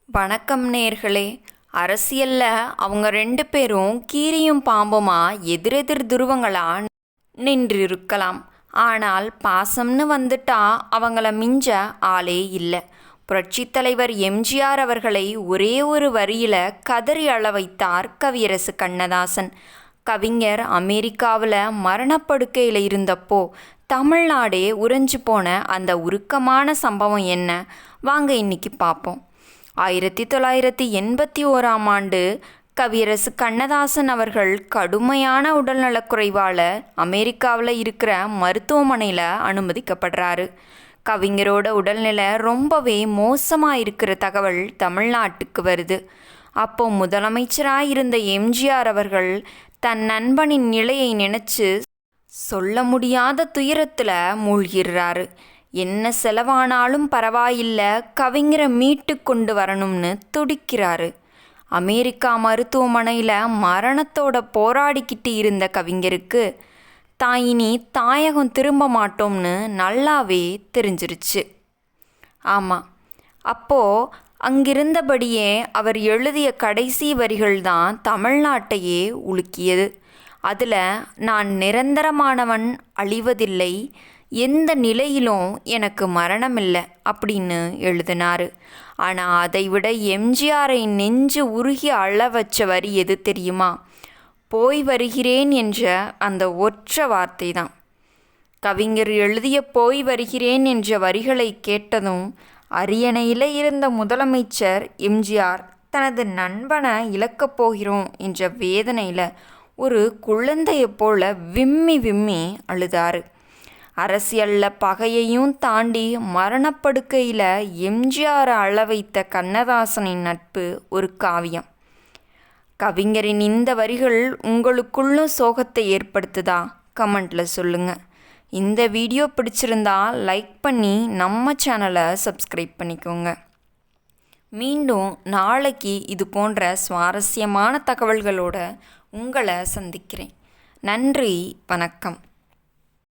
வணக்கம் நேர்களே. அரசியல்ல அவங்க ரெண்டு பேரும் கீரியும் பாம்புமா எதிரெதிர் துருவங்களா நின்றிருக்கலாம். ஆனால் பாசம்னு வந்துட்டா அவங்கள மிஞ்ச ஆளே இல்லை. புரட்சித் தலைவர் எம்ஜிஆர் அவர்களை ஒரே ஒரு வரியில கதறி அழ வைத்தார் கவியரசு கண்ணதாசன். கவிஞர் அமெரிக்காவில் மரணப்படுக்கையில் இருந்தப்போ தமிழ்நாடே உறைஞ்சு போன அந்த உருக்கமான சம்பவம் என்ன, வாங்க இன்னைக்கு பார்ப்போம். 1981 கவியரசு கண்ணதாசன் அவர்கள் கடுமையான உடல்நலக்குறைவால் அமெரிக்காவில் இருக்கிற மருத்துவமனையில் அனுமதிக்கப்படுறாரு. கவிஞரோட உடல்நிலை ரொம்பவே மோசமாக இருக்கிற தகவல் தமிழ்நாட்டுக்கு வருது. அப்போ முதலமைச்சராக இருந்த எம்ஜிஆர் அவர்கள் தன் நண்பனின் நிலையை நினச்சி சொல்ல முடியாத துயரத்தில் மூழ்கிறாரு. என்ன செலவானாலும் பரவாயில்லை, கவிஞரை மீட்டு கொண்டு வரணும்னு துடிக்கிறாரு. அமெரிக்கா மருத்துவமனையில் மரணத்தோட போராடிக்கிட்டு இருந்த கவிஞருக்கு தான் இனி தாயகம் திரும்ப மாட்டோம்னு நல்லாவே தெரிஞ்சிருச்சு. ஆமாம், அப்போது அங்கிருந்தபடியே அவர் எழுதிய கடைசி வரிகள் தான் தமிழ்நாட்டையே உலுக்கியது. அதில் நான் நிரந்தரமானவன், அழிவதில்லை, எந்த நிலையிலும் எனக்கு மரணமில்லை அப்படின்னு எழுதினார். ஆனால் அதை விட எம்ஜிஆரை நெஞ்சு உருகி அழ வச்ச வரி எது தெரியுமா? போய் வருகிறேன் என்ற அந்த ஒற்ற வார்த்தை தான். கவிஞர் எழுதிய போய் வருகிறேன் என்ற வரிகளை கேட்டதும் அரியணையில் இருந்த முதலமைச்சர் எம்ஜிஆர் தனது நண்பனை இழக்கப் போகிறோம் என்ற வேதனையில் ஒரு குழந்தையைப் போல விம்மி விம்மி அழுதாரு. அரசியலில் பகையையும் தாண்டி மரணப்படுக்கையில் எம்ஜிஆரை அழ வைத்த கண்ணதாசனின் நட்பு ஒரு காவியம். கவிஞரின் இந்த வரிகள் உங்களுக்குள்ளும் சோகத்தை ஏற்படுத்துதா? கமெண்ட்டில் சொல்லுங்கள். இந்த வீடியோ பிடிச்சிருந்தா லைக் பண்ணி நம்ம சேனலை சப்ஸ்கிரைப் பண்ணிக்கோங்க. மீண்டும் நாளைக்கு இது போன்ற சுவாரஸ்யமான தகவல்களோடு உங்களை சந்திக்கிறேன். நன்றி, வணக்கம்.